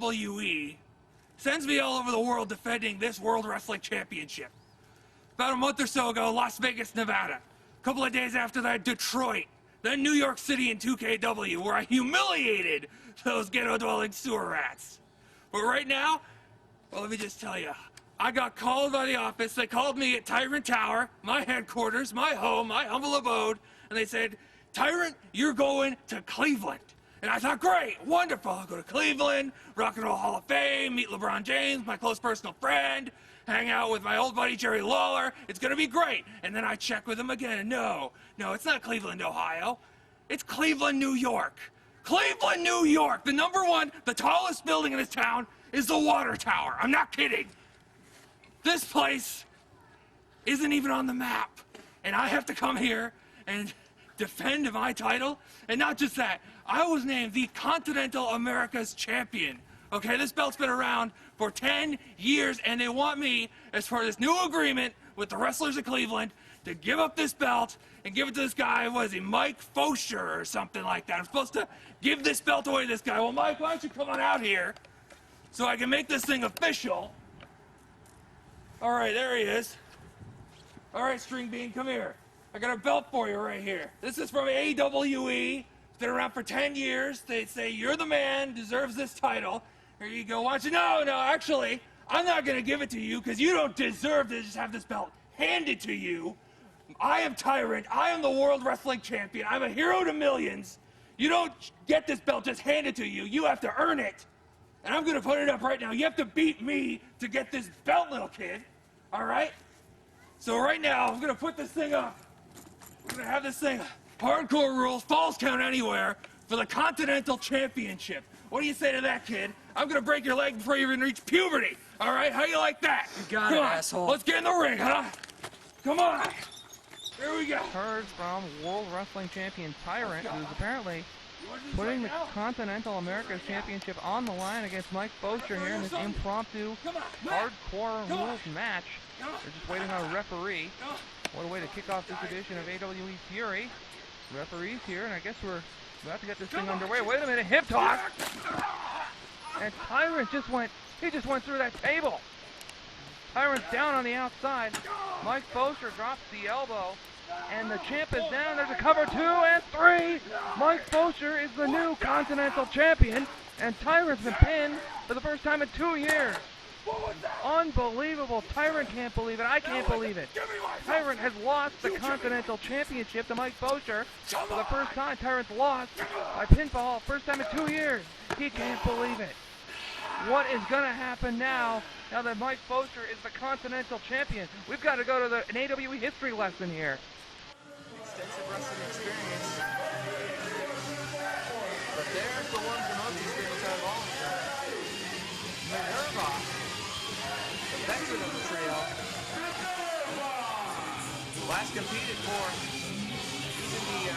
WWE sends me all over the world defending this World Wrestling Championship. About a month or so ago, Las Vegas, Nevada. A couple of days after that, Detroit. Then New York City and 2KW, where I humiliated those ghetto-dwelling sewer rats. But right now, well, let me just tell you, I got called by the office. They called me at Tyrant Tower, my headquarters, my home, my humble abode, and they said, Tyrant, you're going to Cleveland. And I thought, great, wonderful. I'll go to Cleveland, Rock and Roll Hall of Fame, meet LeBron James, my close personal friend, hang out with my old buddy Jerry Lawler. It's gonna be great. And then I check with him again, and no, it's not Cleveland, Ohio. It's Cleveland, New York. Cleveland, New York. The number one, the tallest building in this town is the Water Tower. I'm not kidding. This place isn't even on the map. And I have to come here and defend my title. And not just that, I was named the Continental America's Champion. Okay, this belt's been around for 10 years, and they want me, as part of this new agreement with the wrestlers of Cleveland, to give up this belt and give it to this guy, what is he, Mike Faucher or something like that. I'm supposed to give this belt away to this guy. Well, Mike, why don't you come on out here so I can make this thing official? All right, there he is. All right, String Bean, come here. I got a belt for you right here. This is from AWE. It's been around for 10 years. They say you're the man, deserves this title. Here you go. Why don't you? No, actually, I'm not going to give it to you because you don't deserve to just have this belt handed to you. I am Tyrant. I am the World Wrestling Champion. I'm a hero to millions. You don't get this belt just handed to you. You have to earn it. And I'm going to put it up right now. You have to beat me to get this belt, little kid. All right? So right now, I'm going to put this thing up. I'm going to have this thing, hardcore rules, falls count anywhere, for the Continental Championship. What do you say to that, kid? I'm going to break your leg before you even reach puberty. All right? How you like that? You got it, asshole. Let's get in the ring, huh? Come on. Here we go. Heard from World Wrestling Champion Tyrant, who's apparently putting the Continental America's Championship on the line against Mike Faucher here in this impromptu hardcore rules match. They're just waiting on a referee. What a way to kick off this edition of AWE Fury. Referee's here, and I guess we're about to get this thing underway. Wait a minute, hip toss! And Tyrant just went through that table. Tyrant's down on the outside. Mike Faucher drops the elbow, and the champ is down. There's a cover, 2 and 3. Mike Faucher is the new Continental Champion, and Tyrant's been pinned for the first time in 2 years. Unbelievable. Tyrant can't believe it. I can't believe it. Tyrant has lost the Continental Championship to Mike Faucher for the first time. Tyrant's lost by pinfall, first time in 2 years. He can't believe it. What is going to happen now that Mike Faucher is the Continental Champion? We've got to go to an AWE history lesson here. Extensive wrestling experience. But there's the one the most experience out of all of them. Minerva, the veteran of the trio. Last competed for the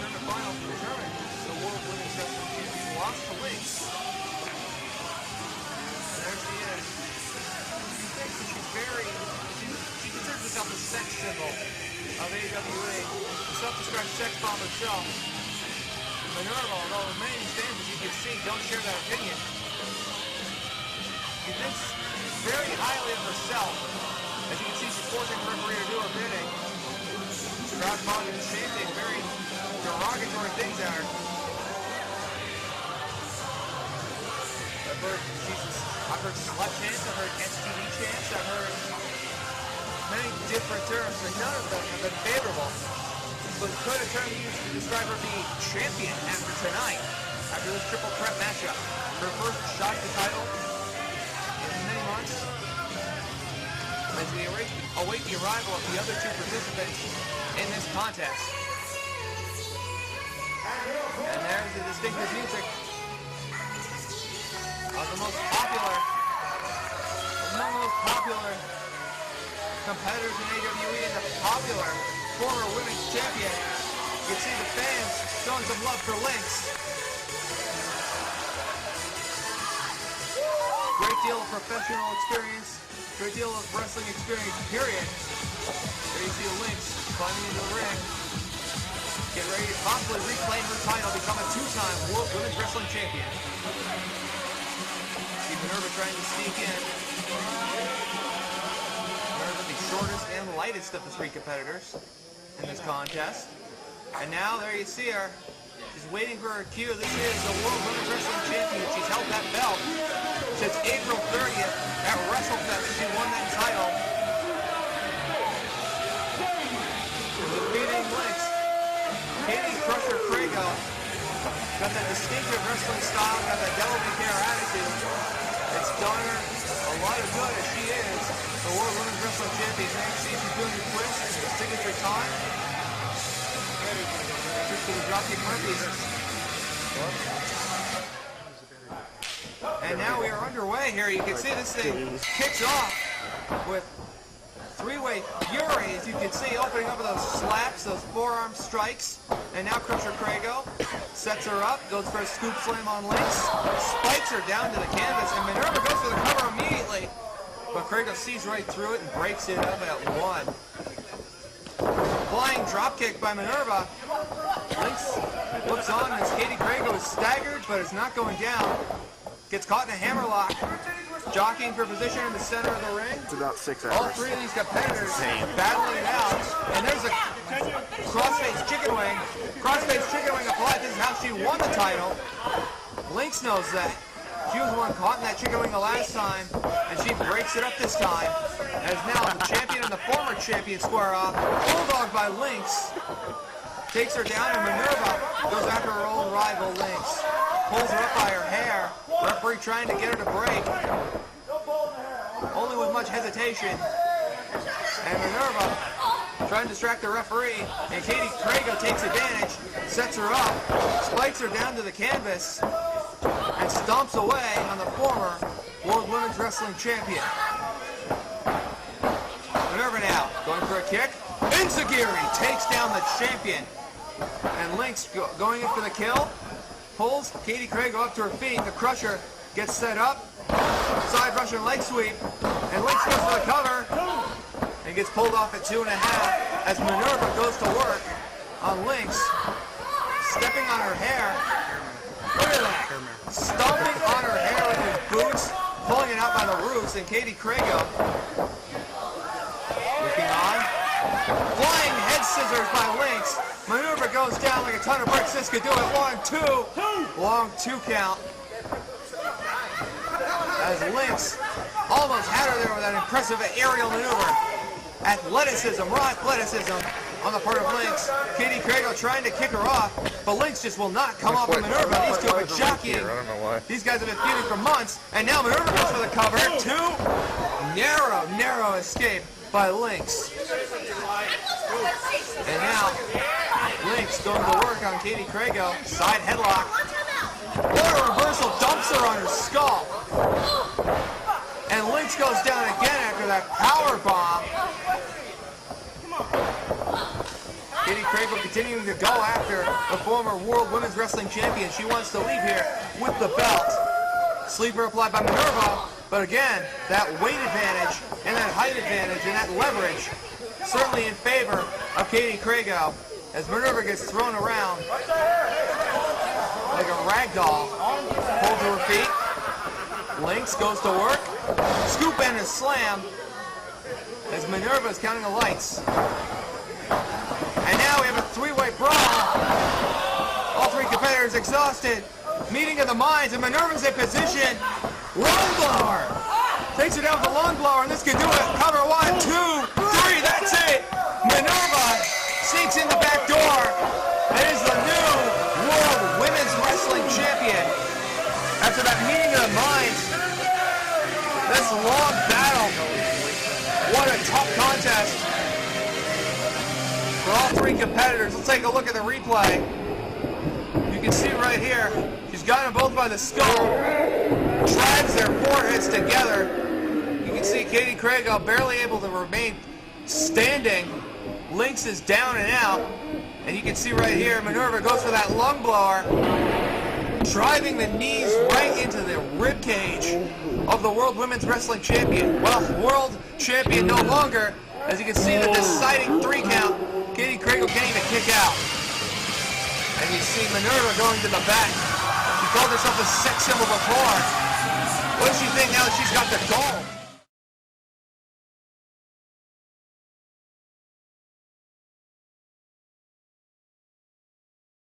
tournament final to determine the World Women's Wrestling Champion. Lost to Lynx. There she is. She thinks that she considers herself the sex symbol of AWA. The self-described sex bomb herself. Minerva, although many fans, as you can see, don't share that opinion. She thinks very highly of herself. As you can see, she's forcing the referee to do her bidding. The crowd calling the same thing, very derogatory things at her. I've heard slut chants, I've heard STD chants, I've heard many different terms, and none of them have been favorable. But could a term used to describe her being champion after tonight, after this triple threat matchup? Her first shot at the title in many months. As we await the arrival of the other two participants in this contest. And there's the distinctive music of the most popular, among the most popular competitors in AWE and the popular former women's champion. You can see the fans showing some love for Lynx. Great deal of professional experience, great deal of wrestling experience, period. There you see Lynx climbing into the ring. Get ready to possibly reclaim her title, become a 2-time World Women's Wrestling Champion. Minerva trying to sneak in. Minerva, the shortest and lightest of the three competitors in this contest. And now there you see her. She's waiting for her cue. This is the World Women's Wrestling Champion. She's held that belt since April 30th at WrestleFest. She won that title. Defeating Lynx. Katie Crusher Crago. Got that distinctive wrestling style, got that devil may care attitude. It's done her a lot of good as she is the World Women's Wrestling Champion. Now you see she's doing the twist, the signature time. Just to the dropkick Murphys. And now we are underway here. You can see this thing kicks off with three-way fury, as you can see, opening up with those slaps, those forearm strikes. And now Crusher Crago sets her up, goes for a scoop slam on Lynx, spikes her down to the canvas, and Minerva goes for the cover immediately. But Crago sees right through it and breaks it up at one. Flying dropkick by Minerva. Lynx looks on as Katie Crago is staggered, but is not going down. Gets caught in a hammerlock. Jockeying for position in the center of the ring. It's about 6 hours. All three of these competitors battling it out. And there's a crossface chicken wing. Crossface chicken wing applied. This is how she won the title. Lynx knows that. She was the one caught in that chicken wing the last time, and she breaks it up this time. As now the champion and the former champion square off. Bulldog by Lynx. Takes her down, and Minerva goes after her old rival Lynx. Pulls her up by her hair. Referee trying to get her to break. Only with much hesitation. And Minerva trying to distract the referee. And Katie Crago takes advantage. Sets her up. Spikes her down to the canvas. And stomps away on the former World Women's Wrestling Champion. Minerva now going for a kick. Enziguri takes down the champion. And Lynx going in for the kill. Pulls Katie Crago up to her feet. The Crusher gets set up. Side Russian leg sweep. And Lynx goes for the cover. And gets pulled off at 2.5 as Minerva goes to work on Lynx. Stepping on her hair. Look at that. Stomping on her hair with his boots. Pulling it out by the roots. And Katie Crago looking on. Flying head scissors by Lynx. Minerva goes down like a ton of bricks. This could do it. 1, 2. Long 2 count. As Lynx almost had her there with that impressive aerial maneuver. Athleticism, raw athleticism on the part of Lynx. Katie Crago trying to kick her off, but Lynx just will not come off of Minerva. These two have been jockeying. I don't know why. These guys have been feuding for months, and now Minerva goes for the cover. 2. Narrow escape by Lynx. And now Lynx going to work on Katie Crago. Side headlock. What a reversal. Dumps her on her skull. And Lynx goes down again after that power bomb. Katie Crago continuing to go after the former World Women's Wrestling Champion. She wants to leave here with the belt. Sleeper applied by Minerva. But again, that weight advantage and that height advantage and that leverage certainly in favor of Katie Crago as Minerva gets thrown around like a rag doll. Pulled to her feet. Lynx goes to work. Scoop and a slam as Minerva is counting the lights. And now we have a 3-way brawl. All three competitors exhausted. Meeting of the minds, and Minerva's in position. Long blower. Takes her down with the long blower, and this can do it. Cover 1, 2, 3. That's it. Minerva sneaks in the back door. It is the new World Women's Wrestling Champion. After that meeting of the minds, this long battle. What a tough contest for all three competitors. Let's take a look at the replay. You can see right here, she's got them both by the skull. Drives their foreheads together. You can see Katie Crago barely able to remain standing. Lynx is down and out. And you can see right here, Minerva goes for that lung blower. Driving the knees right into the rib cage of the World Women's Wrestling Champion. Well, World Champion no longer. As you can see, the deciding 3 count. Katie Crago can't even kick out. And you see Minerva going to the back. She called herself a sex symbol before. What does she think now she's got the gall